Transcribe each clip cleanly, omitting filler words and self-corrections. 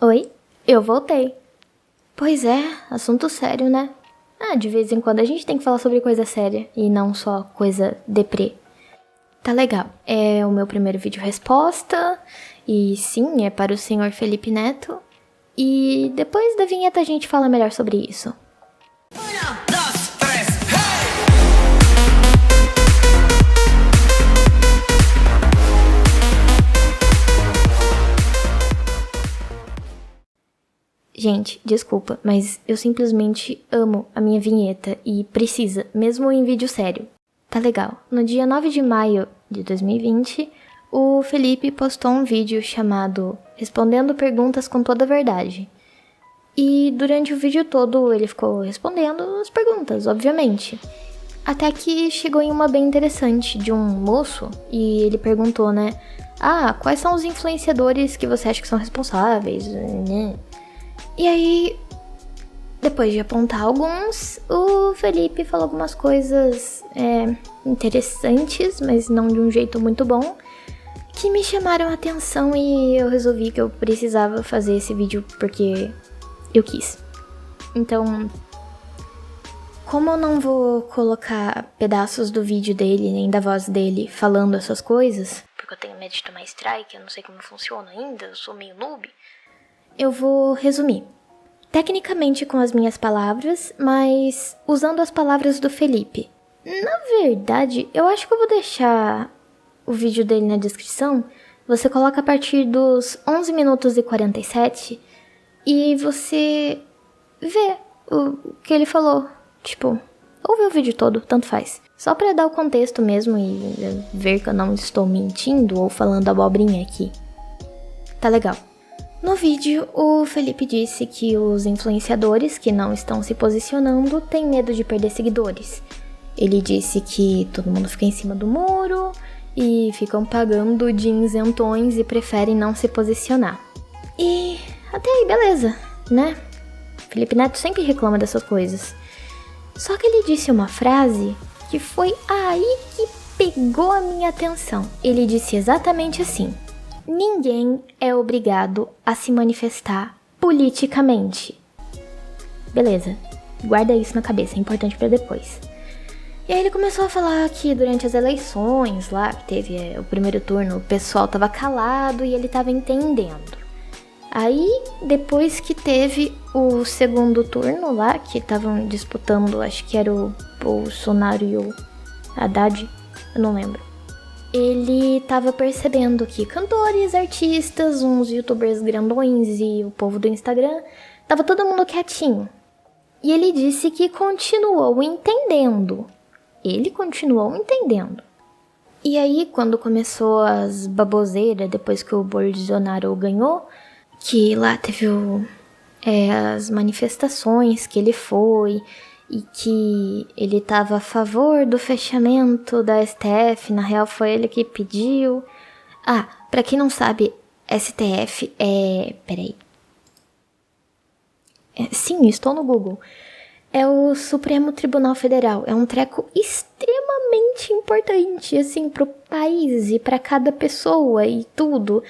Oi, eu voltei. Pois é, assunto sério, né? De vez em quando a gente tem que falar sobre coisa séria e não só coisa deprê. Tá legal, é o meu primeiro vídeo resposta, e sim, é para o senhor Felipe Neto. E depois da vinheta a gente fala melhor sobre isso. Gente, desculpa, mas eu simplesmente amo a minha vinheta e precisa, mesmo em vídeo sério. Tá legal. No dia 9 de maio de 2020, o Felipe postou um vídeo chamado Respondendo Perguntas com Toda a Verdade. E durante o vídeo todo ele ficou respondendo as perguntas, obviamente. Até que chegou em uma bem interessante de um moço e ele perguntou, né? Quais são os influenciadores que você acha que são responsáveis, né? E aí, depois de apontar alguns, o Felipe falou algumas coisas interessantes, mas não de um jeito muito bom, que me chamaram a atenção e eu resolvi que eu precisava fazer esse vídeo porque eu quis. Então, como eu não vou colocar pedaços do vídeo dele, nem da voz dele falando essas coisas, porque eu tenho medo de tomar strike, eu não sei como funciona ainda, eu sou meio noob, eu vou resumir. Tecnicamente com as minhas palavras, mas usando as palavras do Felipe. Na verdade, eu acho que eu vou deixar o vídeo dele na descrição. Você coloca a partir dos 11 minutos e 47 e você vê o que ele falou. Tipo, ouve o vídeo todo, tanto faz. Só pra dar o contexto mesmo e ver que eu não estou mentindo ou falando abobrinha aqui. Tá legal. No vídeo, o Felipe disse que os influenciadores que não estão se posicionando têm medo de perder seguidores. Ele disse que todo mundo fica em cima do muro e ficam pagando de isentões e preferem não se posicionar. E até aí, beleza, né? Felipe Neto sempre reclama dessas coisas. Só que ele disse uma frase que foi aí que pegou a minha atenção. Ele disse exatamente assim: ninguém é obrigado a se manifestar politicamente. Beleza, guarda isso na cabeça, é importante pra depois. E aí ele começou a falar que durante as eleições lá, que teve o primeiro turno, o pessoal tava calado e ele tava entendendo. Aí, depois que teve o segundo turno lá, que estavam disputando, acho que era o Bolsonaro e o Haddad, eu não lembro. Ele tava percebendo que cantores, artistas, uns youtubers grandões e o povo do Instagram, tava todo mundo quietinho. E ele disse que continuou entendendo. Ele continuou entendendo. E aí, quando começou as baboseiras, depois que o Bolsonaro ganhou, que lá teve as manifestações que ele foi e que ele estava a favor do fechamento da STF, na real foi ele que pediu. Pra quem não sabe, STF peraí. Sim, estou no Google. É o Supremo Tribunal Federal. É um treco extremamente importante, assim, pro país e pra cada pessoa e tudo.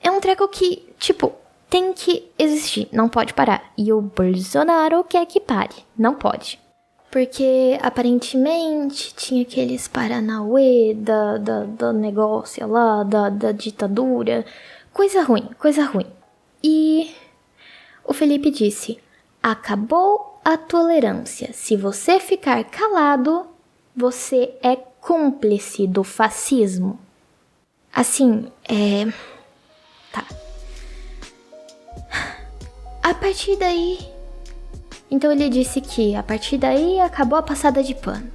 É um treco que, tipo, tem que existir, não pode parar. E o Bolsonaro quer que pare, não pode. Porque, aparentemente, tinha aqueles paranauê do negócio lá, da ditadura. Coisa ruim, coisa ruim. E o Felipe disse: acabou a tolerância. Se você ficar calado, você é cúmplice do fascismo. Assim, tá. A partir daí... Então ele disse que, a partir daí, acabou a passada de pano.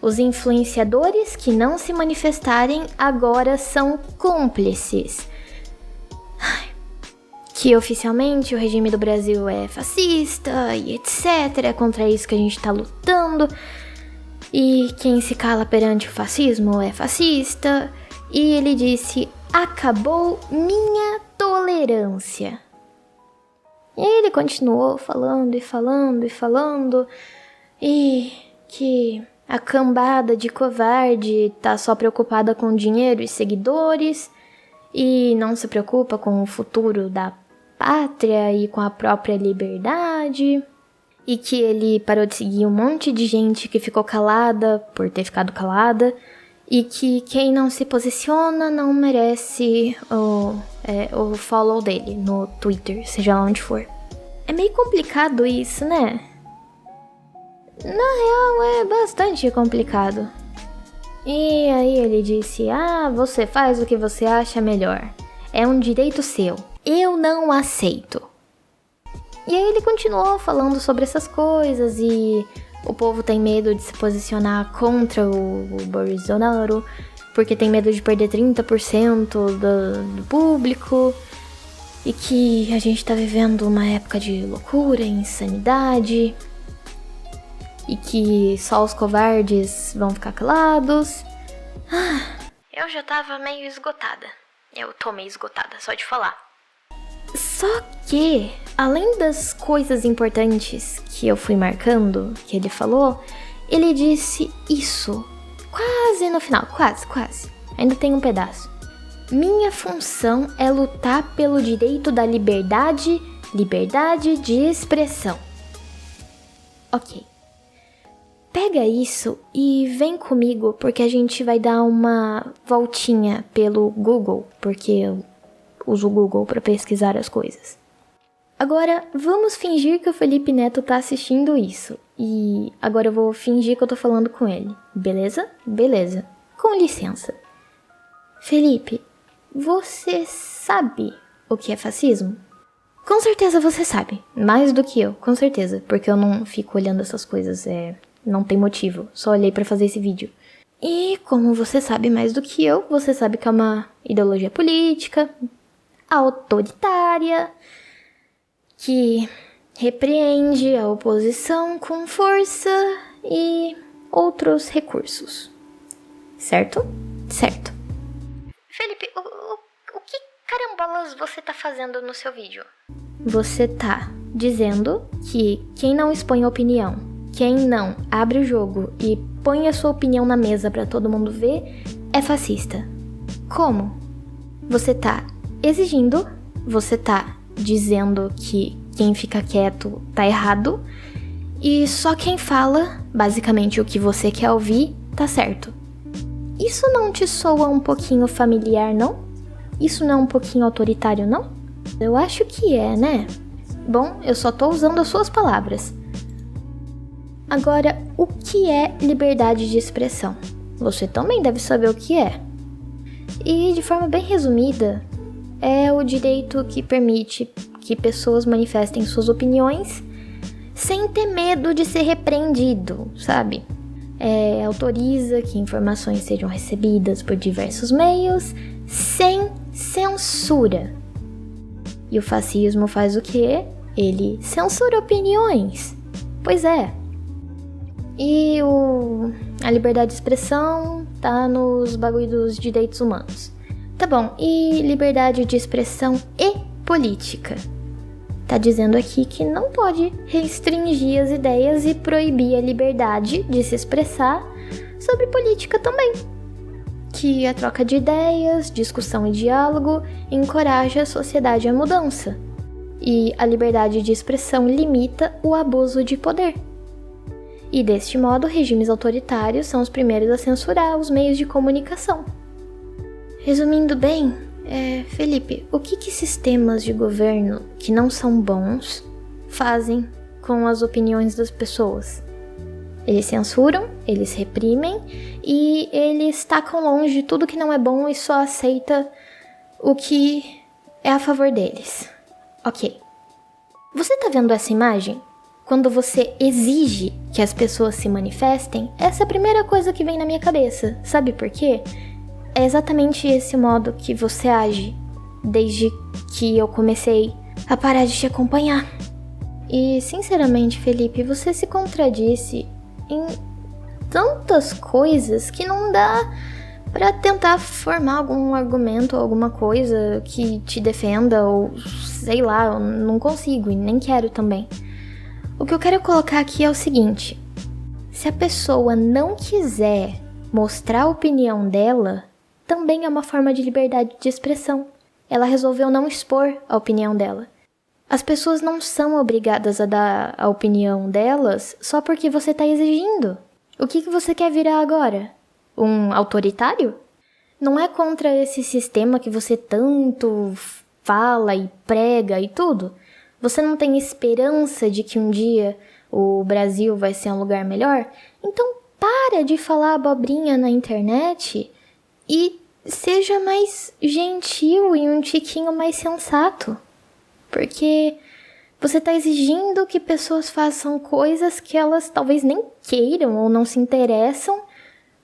Os influenciadores que não se manifestarem agora são cúmplices. Que oficialmente o regime do Brasil é fascista e etc. É contra isso que a gente tá lutando. E quem se cala perante o fascismo é fascista. E ele disse: acabou minha tolerância. E aí ele continuou falando e falando e falando. E que a cambada de covarde tá só preocupada com dinheiro e seguidores. E não se preocupa com o futuro da pátria e com a própria liberdade, e que ele parou de seguir um monte de gente que ficou calada por ter ficado calada, e que quem não se posiciona não merece o follow dele no Twitter, seja lá onde for. É meio complicado isso, né? Na real, é bastante complicado. E aí ele disse, você faz o que você acha melhor. É um direito seu. Eu não aceito. E aí ele continuou falando sobre essas coisas e o povo tem medo de se posicionar contra o Bolsonaro porque tem medo de perder 30% do público e que a gente tá vivendo uma época de loucura, insanidade e que só os covardes vão ficar calados. Eu já tava meio esgotada. Eu tô meio esgotada, só de falar. Só que, além das coisas importantes que eu fui marcando, que ele falou, ele disse isso quase no final, quase. Ainda tem um pedaço. Minha função é lutar pelo direito da liberdade de expressão. Ok. Pega isso e vem comigo, porque a gente vai dar uma voltinha pelo Google, porque eu uso o Google para pesquisar as coisas. Agora, vamos fingir que o Felipe Neto tá assistindo isso. E agora eu vou fingir que eu tô falando com ele. Beleza? Beleza. Com licença. Felipe, você sabe o que é fascismo? Com certeza você sabe. Mais do que eu, com certeza. Porque eu não fico olhando essas coisas, não tem motivo. Só olhei pra fazer esse vídeo. E como você sabe mais do que eu, você sabe que é uma ideologia política, autoritária, que repreende a oposição com força e outros recursos. Certo? Certo. Felipe, o que carambolas você tá fazendo no seu vídeo? Você tá dizendo que quem não expõe opinião, quem não abre o jogo e põe a sua opinião na mesa pra todo mundo ver, é fascista. Como? Você tá exigindo, você tá dizendo que quem fica quieto tá errado e só quem fala, basicamente o que você quer ouvir, tá certo. Isso não te soa um pouquinho familiar, não? Isso não é um pouquinho autoritário, não? Eu acho que é, né? Bom, eu só tô usando as suas palavras. Agora, o que é liberdade de expressão? Você também deve saber o que é. E, de forma bem resumida, é o direito que permite que pessoas manifestem suas opiniões sem ter medo de ser repreendido, sabe? Autoriza que informações sejam recebidas por diversos meios sem censura. E o fascismo faz o quê? Ele censura opiniões. Pois é. E a liberdade de expressão tá nos bagulho dos direitos humanos. Tá bom, e liberdade de expressão e política? Tá dizendo aqui que não pode restringir as ideias e proibir a liberdade de se expressar sobre política também. Que a troca de ideias, discussão e diálogo encoraja a sociedade à mudança. E a liberdade de expressão limita o abuso de poder. E deste modo, regimes autoritários são os primeiros a censurar os meios de comunicação. Resumindo bem, Felipe, o que sistemas de governo que não são bons fazem com as opiniões das pessoas? Eles censuram, eles reprimem e eles tacam longe tudo que não é bom e só aceita o que é a favor deles. Ok. Você tá vendo essa imagem? Quando você exige que as pessoas se manifestem, essa é a primeira coisa que vem na minha cabeça. Sabe por quê? É exatamente esse modo que você age desde que eu comecei a parar de te acompanhar. E, sinceramente, Felipe, você se contradisse em tantas coisas que não dá pra tentar formar algum argumento ou alguma coisa que te defenda ou sei lá, eu não consigo e nem quero também. O que eu quero colocar aqui é o seguinte: se a pessoa não quiser mostrar a opinião dela, também é uma forma de liberdade de expressão. Ela resolveu não expor a opinião dela. As pessoas não são obrigadas a dar a opinião delas só porque você tá exigindo. O que você quer virar agora? Um autoritário? Não é contra esse sistema que você tanto fala e prega e tudo? Você não tem esperança de que um dia o Brasil vai ser um lugar melhor? Então para de falar abobrinha na internet e seja mais gentil e um tiquinho mais sensato. Porque você tá exigindo que pessoas façam coisas que elas talvez nem queiram ou não se interessam,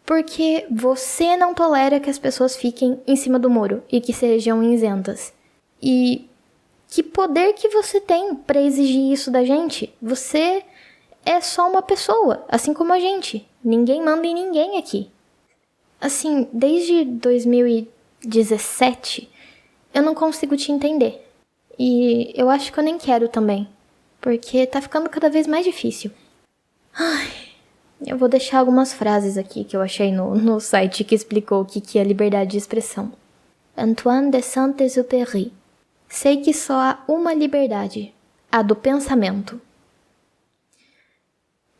porque você não tolera que as pessoas fiquem em cima do muro e que sejam isentas. E que poder que você tem pra exigir isso da gente? Você é só uma pessoa, assim como a gente. Ninguém manda em ninguém aqui. Assim, desde 2017, eu não consigo te entender. E eu acho que eu nem quero também, porque tá ficando cada vez mais difícil. Eu vou deixar algumas frases aqui que eu achei no site que explicou o que é liberdade de expressão. Antoine de Saint-Exupéry. Sei que só há uma liberdade, a do pensamento.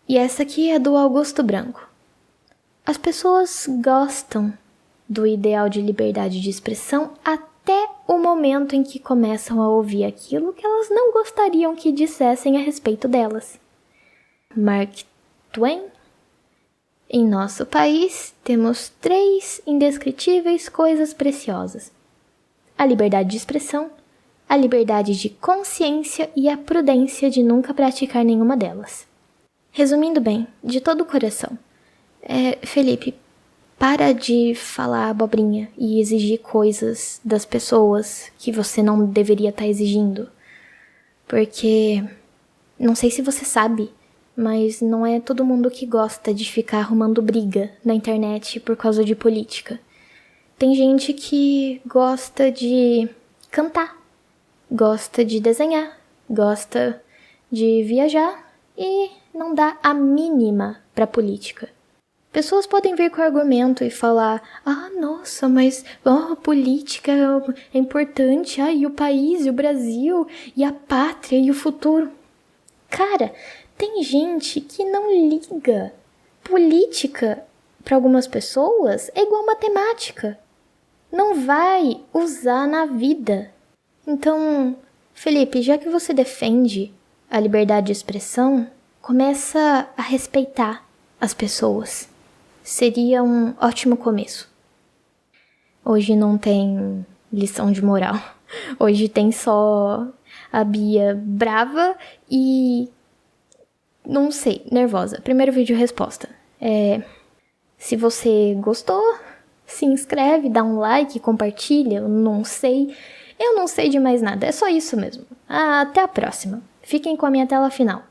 E essa aqui é do Augusto Branco. As pessoas gostam do ideal de liberdade de expressão até o momento em que começam a ouvir aquilo que elas não gostariam que dissessem a respeito delas. Mark Twain. Em nosso país, temos 3 indescritíveis coisas preciosas: a liberdade de expressão, a liberdade de consciência e a prudência de nunca praticar nenhuma delas. Resumindo bem, de todo o coração, Felipe, para de falar abobrinha e exigir coisas das pessoas que você não deveria estar exigindo. Porque, não sei se você sabe, mas não é todo mundo que gosta de ficar arrumando briga na internet por causa de política. Tem gente que gosta de cantar, gosta de desenhar, gosta de viajar e não dá a mínima pra política. Pessoas podem vir com argumento e falar: nossa, mas a política é importante, e o país, e o Brasil, e a pátria, e o futuro. Cara, tem gente que não liga. Política, para algumas pessoas, é igual matemática. Não vai usar na vida. Então, Felipe, já que você defende a liberdade de expressão, começa a respeitar as pessoas. Seria um ótimo começo. Hoje não tem lição de moral. Hoje tem só a Bia brava e... não sei, nervosa. Primeiro vídeo resposta. Se você gostou, se inscreve, dá um like, compartilha. Eu não sei de mais nada. É só isso mesmo. Até a próxima. Fiquem com a minha tela final.